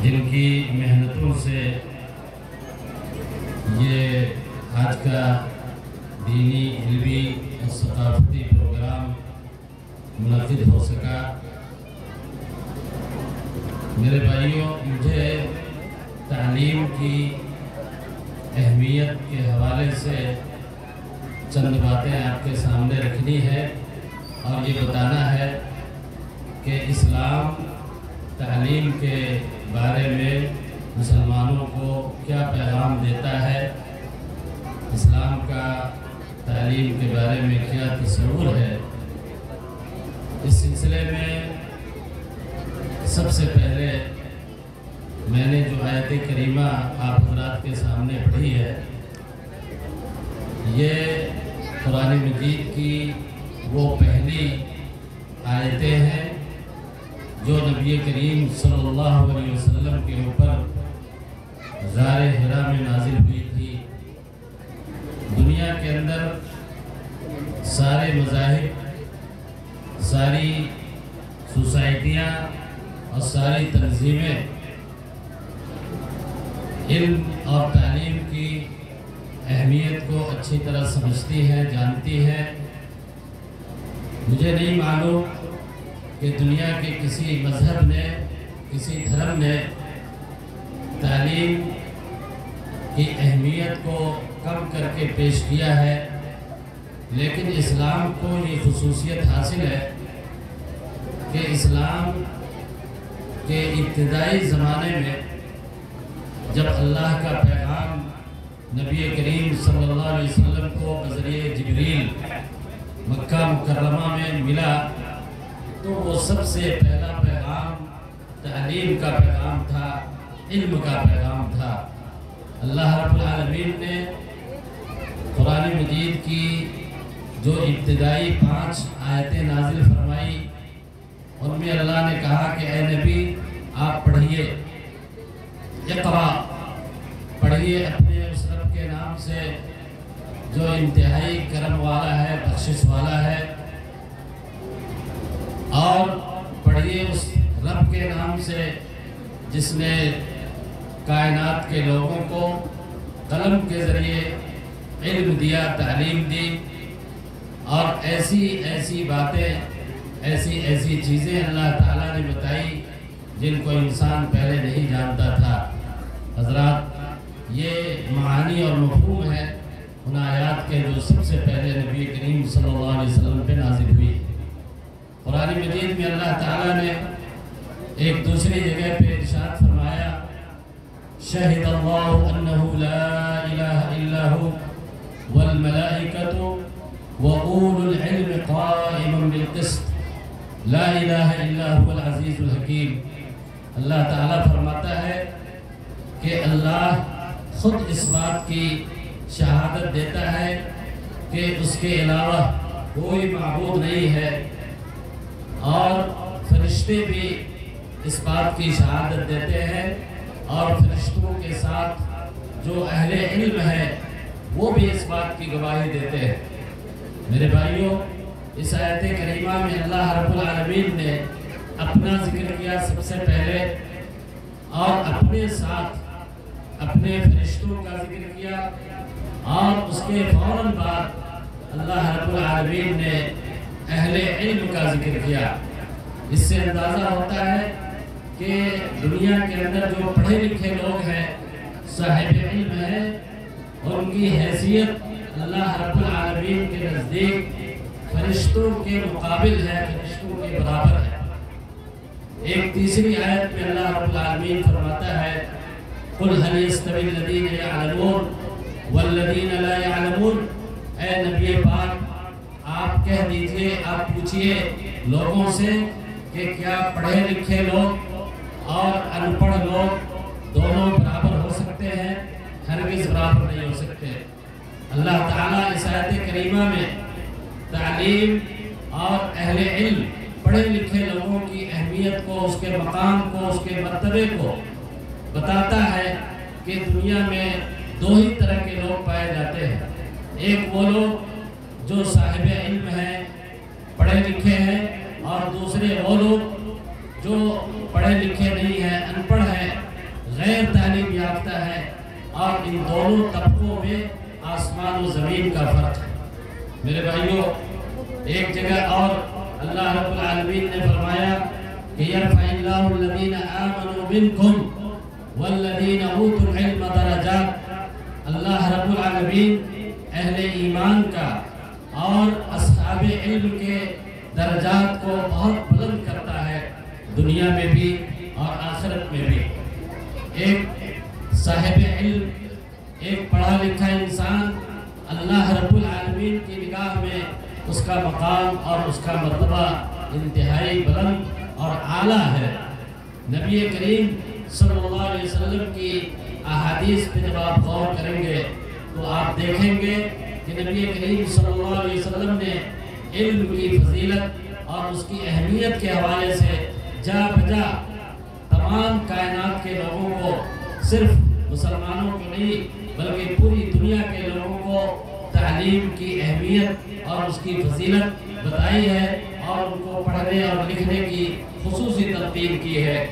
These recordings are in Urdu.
جن کی محنتوں سے یہ آج کا دینی، علمی اور ثقافتی پروگرام منعقد ہو سکا۔ میرے بھائیوں، مجھے تعلیم کی اہمیت کے حوالے سے چند باتیں آپ کے سامنے رکھنی ہے اور یہ بتانا ہے کہ اسلام تعلیم کے بارے میں مسلمانوں کو کیا پیغام دیتا ہے، اسلام کا تعلیم کے بارے میں کیا تصور ہے۔ اس سلسلے میں سب سے پہلے میں نے جو آیت کریمہ آپ حضرات کے سامنے پڑھی ہے، یہ قرآن مجید کی وہ پہلی آیتیں ہیں جو نبی کریم صلی اللہ علیہ وسلم کے اوپر غار حرا میں نازل ہوئی تھی۔ دنیا کے اندر سارے مذاہب، ساری سوسائٹیاں اور ساری تنظیمیں علم اور تعلیم کی اہمیت کو اچھی طرح سمجھتی ہیں، جانتی ہیں۔ مجھے نہیں معلوم کہ دنیا کے کسی مذہب نے، کسی دھرم نے تعلیم کی اہمیت کو کم کر کے پیش کیا ہے، لیکن اسلام کو یہ خصوصیت حاصل ہے کہ اسلام کے ابتدائی زمانے میں جب اللہ کا پیغام نبی کریم صلی اللہ علیہ وسلم کو بذریعہ جبریل مکہ مکرمہ میں ملا، تو وہ سب سے پہلا پیغام تعلیم کا پیغام تھا، علم کا پیغام تھا۔ اللہ رب العالمین نے قرآن مجید کی جو ابتدائی 5 آیتیں نازل فرمائی، ان میں اللہ نے کہا کہ اے نبی آپ پڑھیے، اقرا، پڑھیے اپنے اس رب کے نام سے جو انتہائی کرم والا ہے، بخشش والا ہے، اور پڑھیے اس رب کے نام سے جس نے کائنات کے لوگوں کو قلم کے ذریعے علم دیا، تعلیم دی، اور ایسی باتیں، ایسی چیزیں اللہ تعالیٰ نے بتائی جن کو انسان پہلے نہیں جانتا تھا۔ حضرات، یہ معانی اور مفہوم ہے ان آیات کے جو سب سے پہلے نبی کریم صلی اللہ علیہ وسلم پہ نازل ہوئی۔ قرآن مجید میں اللہ تعالیٰ نے ایک دوسری جگہ پہ ارشاد فرمایا، شہد اللہ انہ لا الہ الا ہو والملائکۃ وأولو العلم قائما بالقسط لا الہ الا هو العزیز الحکیم۔ اللہ تعالیٰ فرماتا ہے کہ اللہ خود اس بات کی شہادت دیتا ہے کہ اس کے علاوہ کوئی معبود نہیں ہے، اور فرشتے بھی اس بات کی شہادت دیتے ہیں، اور فرشتوں کے ساتھ جو اہل علم ہے وہ بھی اس بات کی گواہی دیتے ہیں۔ میرے بھائیوں، اس آیت کریمہ میں اللہ رب العالمین نے اپنا ذکر کیا سب سے پہلے، اور اپنے ساتھ اپنے فرشتوں کا ذکر کیا، اور اس کے فوراً بعد اللہ رب العالمین نے اہل علم کا ذکر کیا۔ اس سے اندازہ ہوتا ہے کہ دنیا کے اندر جو پڑھے لکھے لوگ ہیں، صاحب علم ہیں، اور ان کی حیثیت اللہ رب العالمین کے نزدیک فرشتوں کے مقابل ہے، فرشتوں کے برابر ہے۔ ایک تیسری آیت میں اللہ رب العالمین فرماتا ہے، قُلْ هَلْ يَسْتَوِي الَّذِينَ يَعْلَمُونَ وَالَّذِينَ لَا يَعْلَمُونَ۔ اے نبی پاک، آپ کہہ دیجئے، آپ پوچھئے لوگوں سے کہ کیا پڑھے لکھے لوگ اور ان پڑھ لوگ دونوں برابر ہو سکتے ہیں؟ ہرگز برابر نہیں ہو سکتے۔ اللہ تعالیٰ اس آیت کریمہ میں تعلیم اور اہل علم، پڑھے لکھے لوگوں کی اہمیت کو، اس کے مقام کو، اس کے مرتبے کو بتاتا ہے کہ دنیا میں 2 ہی طرح کے لوگ پائے جاتے ہیں۔ ایک وہ لوگ جو صاحب علم ہیں، پڑھے لکھے ہیں، اور دوسرے وہ لوگ جو پڑھے لکھے نہیں ہیں، ان پڑھ ہیں، اور ان دونوں طبقوں میں آسمان و زمین کا فرق ہے۔ میرے بھائیوں، ایک جگہ اور اللہ رب العالمین نے فرمایا کہ یرفع اللہ الذین آمنوا منکم والذین اوتوا العلم درجات۔ اللہ رب العالمین اہل ایمان کا اور اصحاب علم کے درجات کو بہت بلند کرتا ہے، دنیا میں بھی اور آخرت میں بھی۔ ایک صاحب علم، ایک پڑھا لکھا انسان اللہ رب العالمین کی نگاہ میں اس کا مقام اور اس کا مرتبہ انتہائی بلند اور اعلیٰ ہے۔ نبی کریم صلی اللہ علیہ وسلم کی احادیث پہ جب آپ غور کریں گے تو آپ دیکھیں گے کہ نبی کریم صلی اللہ علیہ وسلم نے علم کی فضیلت اور اس کی اہمیت کے حوالے سے جا بجا تمام کائنات کے لوگوں کو، صرف مسلمانوں کو نہیں بلکہ پوری دنیا کے لوگوں کو تعلیم کی اہمیت اور اس کی فضیلت بتائی ہے اور ان کو پڑھنے اور لکھنے کی خصوصی تلقین کی ہے۔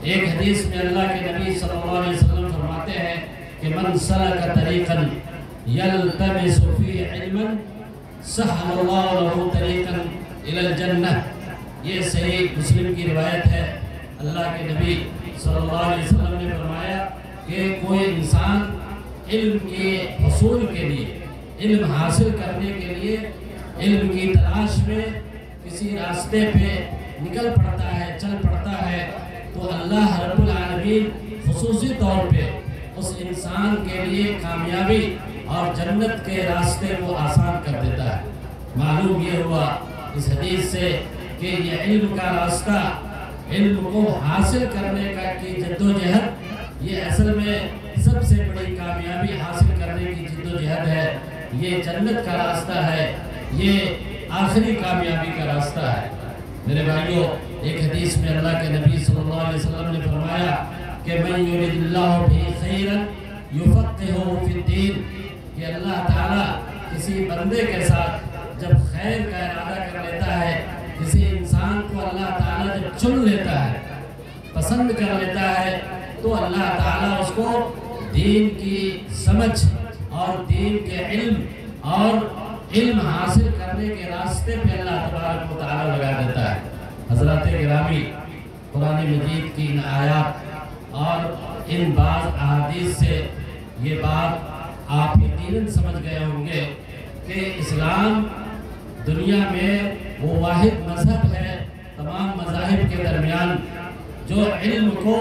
ایک حدیث میں اللہ کے نبی صلی اللہ علیہ وسلم فرماتے ہیں کہ من سلک طریقا یلتمس فیہ علما سہل اللہ لہ طریقا الی الجنہ۔ یہ صحیح مسلم کی روایت ہے۔ اللہ کے نبی صلی اللہ علیہ وسلم نے فرمایا کہ کوئی انسان علم کے حصول کے لیے، علم حاصل کرنے کے لیے، علم کی تلاش میں کسی راستے پہ نکل پڑتا ہے، چل پڑتا ہے، تو اللہ رب العالمین خصوصی طور پہ اس انسان کے لیے کامیابی اور جنت کے راستے کو آسان کر دیتا ہے۔ معلوم یہ ہوا اس حدیث سے کہ یہ علم کا راستہ، علم کو حاصل کرنے کا کی جدوجہد، یہ اصل میں سب سے بڑی کامیابی حاصل کرنے کی جدوجہد ہے۔ یہ جنت کا راستہ ہے، یہ آخری کامیابی کا راستہ ہے۔ میرے بھائیوں، ایک حدیث میں اللہ کے نبی صلی اللہ علیہ وسلم نے فرمایا کہ من یرد اللہ بہ خیرا یفقہہ فی الدین، کہ اللہ تعالیٰ کسی بندے کے ساتھ جب خیر کا ارادہ کر لیتا ہے، کسی انسان کو اللہ تعالیٰ جب چن لیتا ہے، پسند کر لیتا ہے، تو اللہ تعالیٰ اس کو دین کی سمجھ اور دین کے علم اور علم حاصل کرنے کے راستے پہ اللہ تبارک و تعالیٰ لگا دیتا ہے۔ حضرات گرامی، قرآن مجید کی ان آیات اور ان بعض احادیث سے یہ بات آپ یقیناً سمجھ گئے ہوں گے کہ اسلام دنیا میں وہ واحد مذہب ہے تمام مذاہب کے درمیان جو علم کو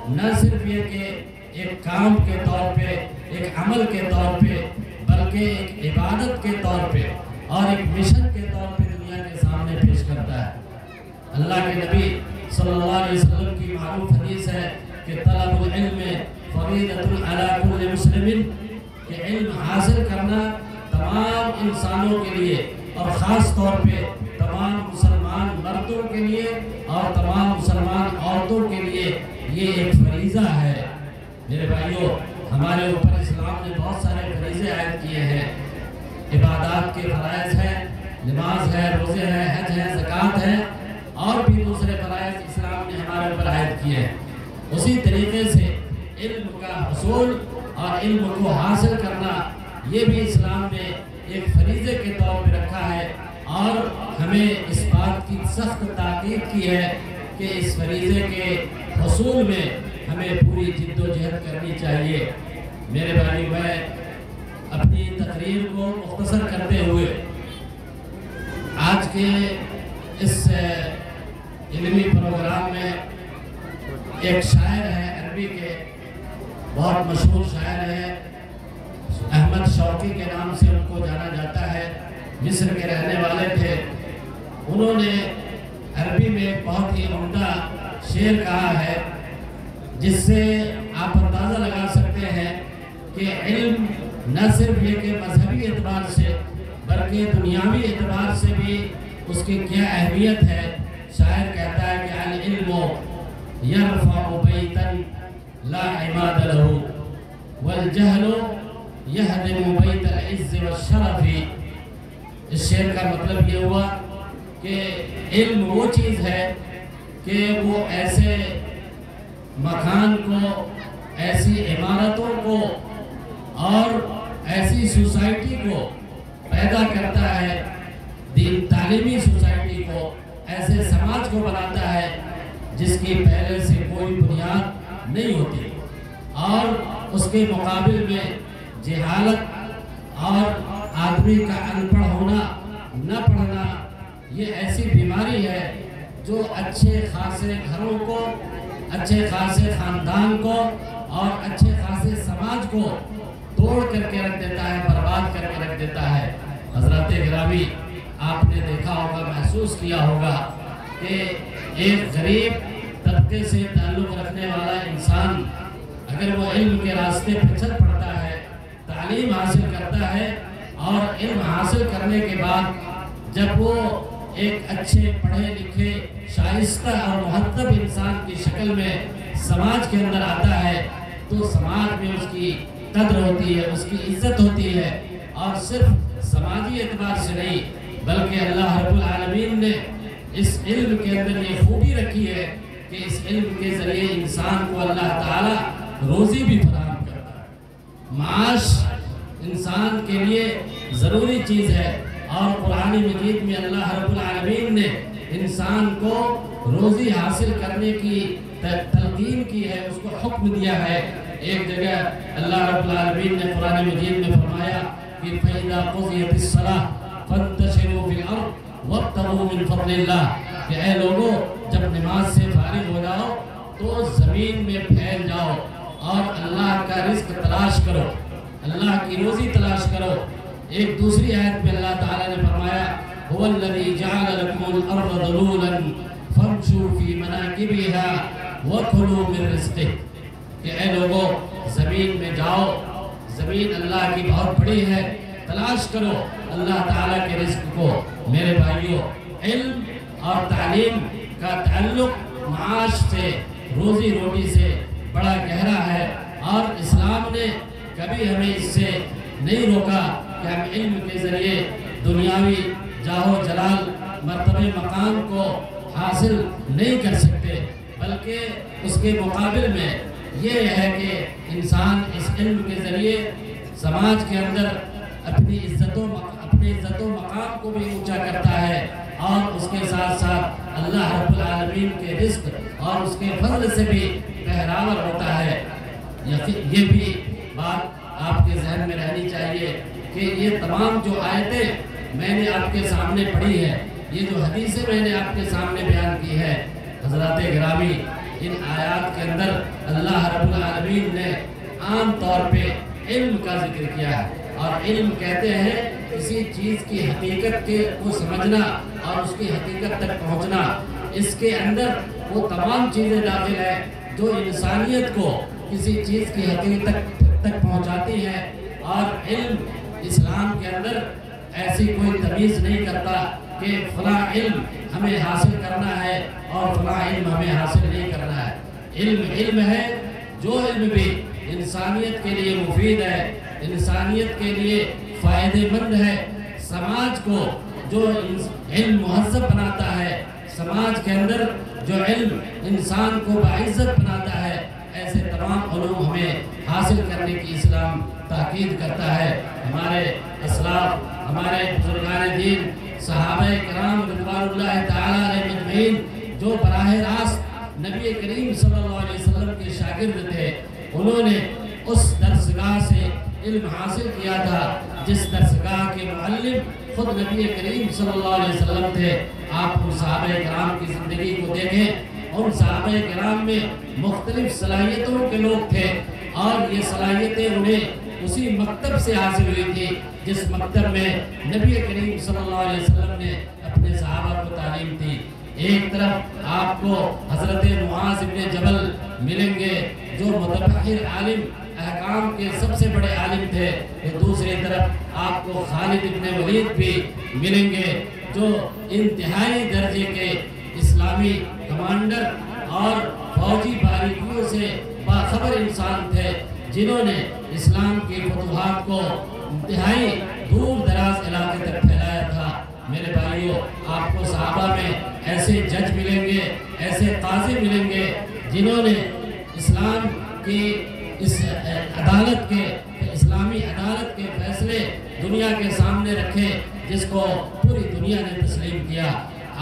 نہ صرف یہ کہ ایک کام کے طور پہ، ایک عمل کے طور پہ، بلکہ ایک عبادت کے طور پہ اور ایک مشن کے طور پہ دنیا کے سامنے پیش کرتا ہے۔ اللہ کے نبی صلی اللہ علیہ وسلم کی معروف حدیث ہے کہ طلب العلم فریضۃ علی کل مسلم، کہ علم حاصل کرنا تمام انسانوں کے لیے اور خاص طور پہ تمام مسلمان مردوں کے لیے اور تمام مسلمان عورتوں کے لیے یہ ایک فریضہ ہے۔ میرے بھائیوں، ہمارے اوپر اسلام نے بہت سارے فریضے عائد کیے ہیں، عبادات کے فرائض ہیں، نماز ہے، روزے ہیں، حج ہے، زکوٰۃ ہے، اور بھی دوسرے فرائض اسلام نے ہمارے اوپر عائد کیے ہیں۔ اسی طریقے سے علم کا حصول اور علم کو حاصل کرنا، یہ بھی اسلام نے ایک فریضے کے طور پہ رکھا ہے اور ہمیں اس بات کی سخت تاکید کی ہے کہ اس فریضے کے حصول میں ہمیں پوری جد و جہد کرنی چاہیے۔ میرے بھائی، میں اپنی تقریر کو مختصر کرتے ہوئے آج کے اس علمی پروگرام میں ایک شاعر ہے عربی کے، بہت مشہور شاعر ہے، احمد شوقی کے نام سے ان کو جانا جاتا ہے، مصر کے رہنے والے تھے۔ انہوں نے عربی میں بہت ہی عمدہ شعر کہا ہے جس سے آپ اندازہ لگا سکتے ہیں کہ علم نہ صرف یہ کہ مذہبی اعتبار سے بلکہ دنیاوی اعتبار سے بھی اس کی کیا اہمیت ہے۔ شاعر کہتا ہے کہ العلم یرفع بیتا لا عماد له والجہل یہدم بیت العز والشرف۔ اس شعر کا مطلب یہ ہوا کہ علم وہ چیز ہے کہ وہ ایسے مکان کو، ایسی عمارتوں کو اور ایسی سوسائٹی کو پیدا کرتا ہے، تعلیمی سوسائٹی کو، ایسے سماج کو بناتا ہے جس کی پہلے سے کوئی بنیاد نہیں ہوتی، اور اس کے مقابل میں جہالت اور آدمی کا ان پڑھ ہونا، نہ پڑھنا، یہ ایسی بیماری ہے جو اچھے خاصے گھروں کو، اچھے خاصے خاندان کو اور اچھے خاصے سماج کو توڑ کر کے رکھ دیتا ہے، برباد کر کے رکھ دیتا ہے۔ حضرات گرامی، آپ نے دیکھا ہوگا، محسوس کیا ہوگا کہ ایک غریب طبقے سے تعلق رکھنے والا انسان اگر وہ علم کے راستے پہ چل پڑتا ہے، تعلیم حاصل کرتا ہے، اور علم حاصل کرنے کے بعد جب وہ ایک اچھے پڑھے لکھے شائستہ اور مہذب انسان کی شکل میں سماج کے اندر آتا ہے تو سماج میں اس کی قدر ہوتی ہے، اس کی عزت ہوتی ہے، اور صرف سماجی اعتبار سے نہیں بلکہ اللہ رب العالمین نے اس علم کے اندر یہ خوبی رکھی ہے کہ اس علم کے ذریعے انسان کو اللہ تعالیٰ روزی بھی فراہم کرتا ہے۔ معاش انسان کے لیے ضروری چیز ہے، اور قرآن مجید میں اللہ رب العالمین نے انسان کو روزی حاصل کرنے کی تلقین کی ہے، اس کو حکم دیا ہے۔ ایک جگہ اللہ رب العالمین نے قرآن مجید میں فرمایا کہ فَإِذَا قُضِيَتِ الصَّلَاةُ فَانتَشِرُوا فِي الْأَرْضِ وَابْتَغُوا مِن فَضْلِ اللَّهِ، کہ اے لوگو جب نماز سے فارغ ہو جاؤ تو زمین میں پھیل جاؤ اور اللہ کا رزق تلاش کرو، اللہ کی روزی تلاش کرو۔ ایک دوسری آیت میں اللہ تعالیٰ نے فرمایا هُوَ الَّذِي جَعَلَ لَكُمُ الْأَرْضَ ذَلُولًا فَامْشُوا فِي مَنَاكِبِهَا وَكُلُوا مِن رِزْقِهِ، کہ اے لوگو زمین میں جاؤ، زمین اللہ کی بہت بڑی ہے، تلاش کرو اللہ تعالیٰ کے رزق کو۔ میرے بھائیوں، علم اور تعلیم کا تعلق معاش سے، روزی روٹی سے بڑا گہرا ہے، اور اسلام نے کبھی ہمیں اس سے نہیں روکا کہ ہم علم کے ذریعے دنیاوی جاہ و جلال، مرتبہ مقام کو حاصل نہیں کر سکتے، بلکہ اس کے مقابل میں یہ ہے کہ انسان اس علم کے ذریعے سماج کے اندر اپنی عزت و مقام کو بھی اونچا کرتا ہے، اور اس کے ساتھ ساتھ اللہ رب العالمین کے رزق اور اس کے فضل سے بھی بہرور ہوتا ہے۔ یہ بھی بات آپ کے ذہن میں رہنی چاہیے کہ یہ تمام جو آیتیں میں نے آپ کے سامنے پڑھی ہے، یہ جو حدیثیں میں نے آپ کے سامنے بیان کی ہے، حضرات گرامی، ان آیات کے اندر اللہ رب العالمین نے عام طور پہ علم کا ذکر کیا ہے، اور علم کہتے ہیں کسی چیز کی حقیقت کو سمجھنا اور اس کی حقیقت تک پہنچنا۔ اس کے اندر وہ تمام چیزیں داخل ہیں جو انسانیت کو کسی چیز کی حقیقت تک پہنچاتی ہیں، اور علم اسلام کے اندر ایسی کوئی تمیز نہیں کرتا کہ فلاں علم ہمیں حاصل کرنا ہے اور فلاں علم ہمیں حاصل نہیں کرنا ہے۔ علم علم ہے، جو علم بھی انسانیت کے لیے مفید ہے، انسانیت کے لیے فائدہ مند ہے، سماج کو جو علم مہذب بناتا ہے، سماج کے اندر جو علم انسان کو باعزت بناتا ہے، ایسے تمام علوم ہمیں حاصل کرنے کی اسلام تاکید کرتا ہے۔ ہمارے اسلاف، ہمارے بزرگان دین، صحابہ کرام رضوان اللہ تعالیٰ علیہ مجمعین، جو براہ راست نبی کریم صلی اللہ علیہ وسلم کے شاگرد تھے، انہوں نے اس درسگاہ سے علم حاصل کیا تھا جس درسگاہ کے معلم خود نبی کریم صلی اللہ علیہ وسلم تھے۔ آپ ان صحابہ کرام کی زندگی کو دیکھیں، ان صحابہ کرام میں مختلف صلاحیتوں کے لوگ تھے، اور یہ صلاحیتیں انہیں اسی مکتب سے حاصل ہوئی تھی جس مکتب میں نبی کریم صلی اللہ علیہ وسلم نے اپنے صحابہ کو تعلیم دی۔ ایک طرف آپ کو حضرت معاذ بن جبل ملیں گے جو متبحر عالم، احکام کے سب سے بڑے عالم تھے، دوسری طرف آپ کو خالد بن ولید بھی ملیں گے جو انتہائی درجے کے اسلامی کمانڈر اور فوجی باریکیوں سے باخبر انسان تھے، جنہوں نے اسلام کی فتوحات کو انتہائی دور دراز علاقے تک پھیلایا تھا۔ میرے بھائیوں، آپ کو صحابہ میں ایسے جج ملیں گے، ایسے قاضی ملیں گے جنہوں نے اسلام کی اس عدالت کے اسلامی عدالت کے فیصلے دنیا کے سامنے رکھے جس کو پوری دنیا نے تسلیم کیا۔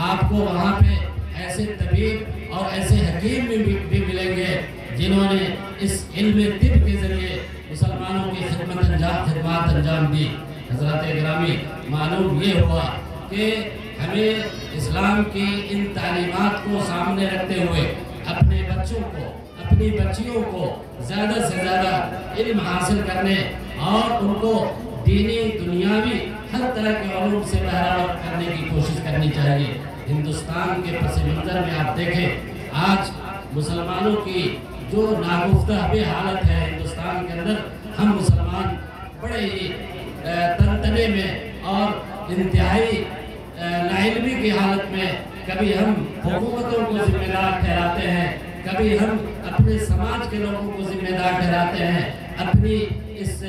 آپ کو وہاں پہ ایسے طبیب اور ایسے حکیم بھی ملیں گے جنہوں نے اس علم طب کے ذریعے مسلمانوں کی خدمات انجام دی۔ حضرات گرامی، معلوم یہ ہوا کہ ہمیں اسلام کی ان تعلیمات کو سامنے رکھتے ہوئے اپنے بچوں کو، اپنی بچیوں کو زیادہ سے زیادہ علم حاصل کرنے اور ان کو دینی دنیاوی ہر طرح کے علوم سے بہرور کرنے کی کوشش کرنی چاہیے۔ ہندوستان کے پس منظر میں آپ دیکھیں، آج مسلمانوں کی جو ناگفتہ بھی حالت ہے ہندوستان کے اندر، ہم مسلمان بڑے ہی تنتنے میں اور انتہائی ناعلمی کی حالت میں کبھی ہم حکومتوں کو ذمہ دار ٹھہراتے ہیں، کبھی ہم اپنے سماج کے لوگوں کو ذمہ دار ٹھہراتے ہیں اپنی اس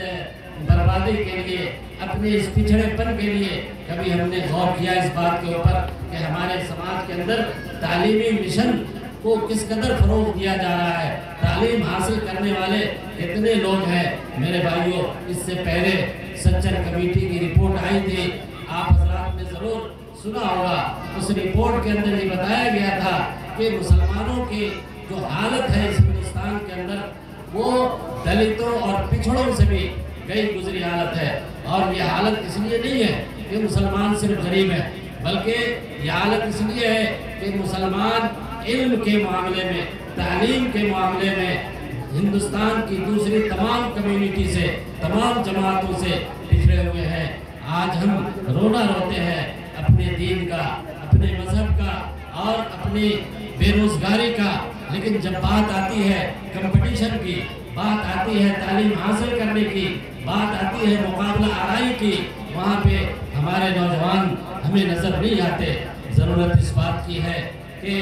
بربادی کے لیے، اپنے اس پچھڑے پن کے لیے۔ کبھی ہم نے غور کیا اس بات کے اوپر کہ ہمارے سماج کے اندر تعلیمی مشن کو کس قدر فروغ دیا جا رہا ہے، تعلیم حاصل کرنے والے کتنے لوگ ہیں؟ میرے بھائیوں، اس سے پہلے سچر کمیٹی کی رپورٹ آئی تھی، آپ حضرات نے ضرور سنا ہوگا۔ اس رپورٹ کے اندر یہ بتایا گیا تھا کہ مسلمانوں کی جو حالت ہے اس ہندوستان کے اندر وہ دلتوں اور پچھڑوں سے بھی گئی گزری حالت ہے۔ اور یہ حالت اس لیے نہیں ہے کہ مسلمان صرف غریب ہے، بلکہ یہ حالت اس لیے ہے کہ مسلمان علم کے معاملے میں، تعلیم کے معاملے میں ہندوستان کی دوسری تمام کمیونٹی سے، تمام جماعتوں سے پچھڑے ہوئے ہیں۔ آج ہم رونا روتے ہیں اپنے دین کا، اپنے مذہب کا اور اپنی بے روزگاری کا، لیکن جب بات آتی ہے کمپٹیشن کی، بات آتی ہے تعلیم حاصل کرنے کی، بات آتی ہے مقابلہ آرائی کی، وہاں پہ ہمارے نوجوان ہمیں نظر نہیں آتے۔ ضرورت اس بات کی ہے کہ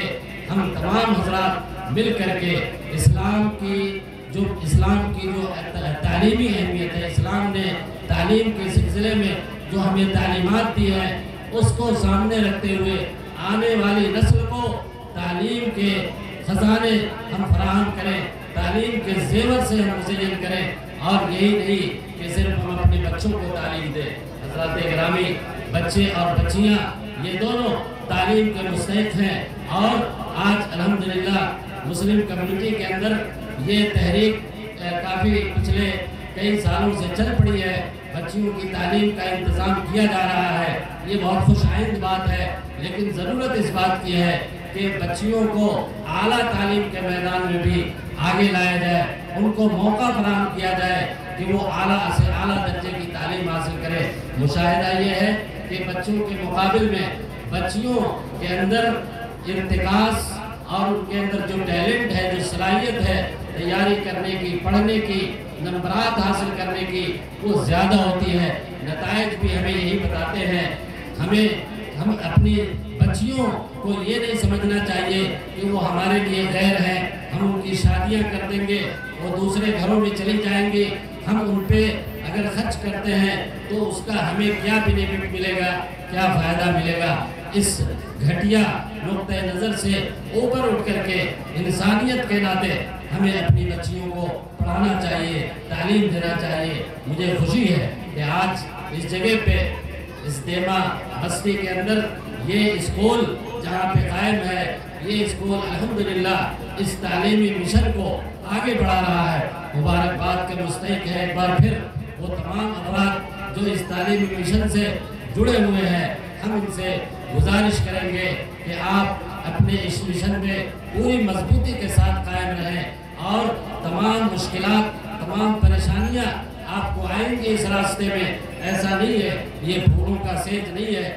ہم تمام حضرات مل کر کے اسلام کی جو تعلیمی اہمیت ہے، اسلام نے تعلیم کے سلسلے میں جو ہمیں تعلیمات دی ہیں، اس کو سامنے رکھتے ہوئے آنے والی نسل کو تعلیم کے خزانے ہم فراہم کریں، تعلیم کے زیور سے ہم مزین کریں، اور یہی نہیں کہ صرف ہم اپنے بچوں کو تعلیم دیں۔ حضرات گرامی، بچے اور بچیاں یہ دونوں تعلیم کے مستحق ہیں، اور آج الحمدللہ مسلم کمیونٹی کے اندر یہ تحریک کافی پچھلے کئی سالوں سے چل پڑی ہے، بچیوں کی تعلیم کا انتظام کیا جا رہا ہے، یہ بہت خوش آئند بات ہے، لیکن ضرورت اس بات کی ہے کہ بچیوں کو اعلیٰ تعلیم کے میدان میں بھی آگے لایا جائے، ان کو موقع فراہم کیا جائے کہ وہ اعلیٰ سے اعلیٰ درجے کی تعلیم حاصل کرے۔ مشاہدہ یہ ہے کہ بچوں کے مقابل میں بچیوں کے اندر ارتکاز اور ان کے اندر جو ٹیلنٹ ہے، جو صلاحیت ہے تیاری کرنے کی، پڑھنے کی، نمبرات حاصل کرنے کی، وہ زیادہ ہوتی ہے۔ نتائج بھی ہمیں یہی بتاتے ہیں۔ ہم اپنی بچیوں کو یہ نہیں سمجھنا چاہیے کہ وہ ہمارے لیے غیر ہیں، ہم ان کی شادیاں کر دیں گے، وہ دوسرے گھروں میں چلی جائیں گی، ہم ان پہ اگر خرچ کرتے ہیں تو اس کا ہمیں کیا بینیفٹ ملے گا، کیا فائدہ ملے گا۔ اس گھٹیا نقطہ نظر سے اوپر اٹھ کر کے انسانیت کے ناطے ہمیں اپنی بچیوں کو پڑھانا چاہیے، تعلیم دینا چاہیے۔ مجھے خوشی ہے کہ آج اس جگہ پہ، اس دیما بستی کے اندر یہ اسکول جہاں پہ قائم ہے، یہ اسکول الحمدللہ اس تعلیمی مشن کو آگے بڑھا رہا ہے۔ مبارکباد کے مستحق ہے ایک بار پھر وہ تمام افراد جو اس تعلیمی مشن سے جڑے ہوئے ہیں۔ ہم ان سے گزارش کریں گے کہ آپ اپنے اس مشن میں پوری مضبوطی کے ساتھ قائم رہیں، اور تمام مشکلات، تمام پریشانیاں آپ کو آئیں گے اس راستے میں۔ ایسا نہیں ہے، یہ پھولوں کا سیج نہیں ہے۔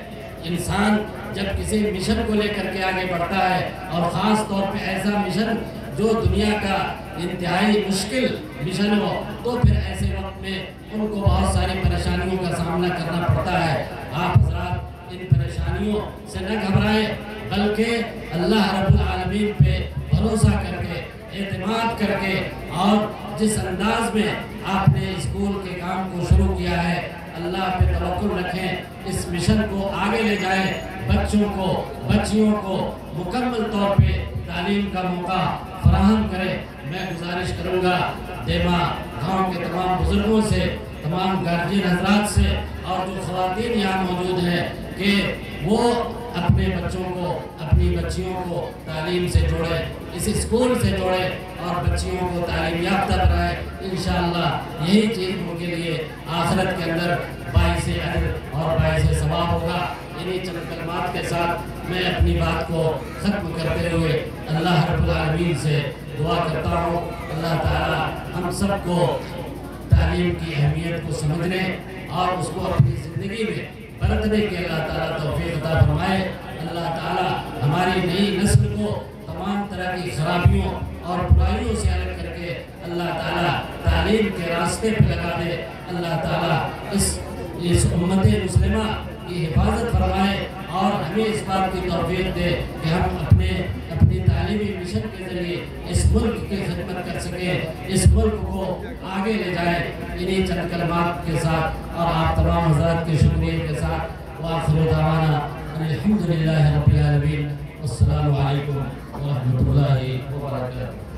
انسان جب کسی مشن کو لے کر کے آگے بڑھتا ہے، اور خاص طور پہ ایسا مشن جو دنیا کا انتہائی مشکل مشن ہو، تو پھر ایسے وقت میں ان کو بہت ساری پریشانیوں کا سامنا کرنا پڑتا ہے۔ آپ حضرات ان پریشانیوں سے نہ گھبرائیں، بلکہ اللہ رب العالمین پہ بھروسہ کر کے، اعتماد کر کے، اور جس انداز میں آپ نے اسکول کے کام کو شروع کیا ہے، اللہ پہ توکل رکھیں، اس مشن کو آگے لے جائیں، بچوں کو، بچیوں کو مکمل طور پہ تعلیم کا موقع فراہم کرے۔ میں گزارش کروں گا دیما گاؤں کے تمام بزرگوں سے، تمام گارجین حضرات سے اور جو خواتین یہاں موجود ہیں کہ وہ اپنے بچوں کو، اپنی بچیوں کو تعلیم سے جوڑے، اس اسکول سے جوڑے اور بچیوں کو تعلیم یافتہ بنائے۔ انشاءاللہ یہی چیز ان کے لیے آخرت کے اندر باعث اجر اور باعث ثواب ہوگا۔ انہی چند کلمات کے ساتھ میں اپنی بات کو ختم کرتے ہوئے اللہ رب العالمین سے دعا کرتا ہوں، اللہ تعالی ہم سب کو تعلیم کی اہمیت کو سمجھنے اور اس کو اپنی زندگی میں برتنے کے اللہ تعالیٰ توفیق عطا فرمائے۔ اللہ تعالیٰ ہماری نئی نسل کو تمام طرح کی خرابیوں اور برائیوں سے الگ کر کے اللہ تعالیٰ تعلیم کے راستے پہ لگا دے۔ اللہ تعالیٰ اس امت مسلمہ کی حفاظت فرمائے اور ہمیں اس بات کی توفیق دے کہ ہم اپنی تعلیمی مشن کے ذریعے اس ملک کی خدمت کر سکیں، اس ملک کو آگے لے جائیں۔ انہی چند کلمات کے ساتھ اور آپ تمام حضرات کے شکریہ کے ساتھ وآخر دعوانا الحمدللہ رب العالمین، السلام علیکم ورحمۃ اللہ وبرکاتہ۔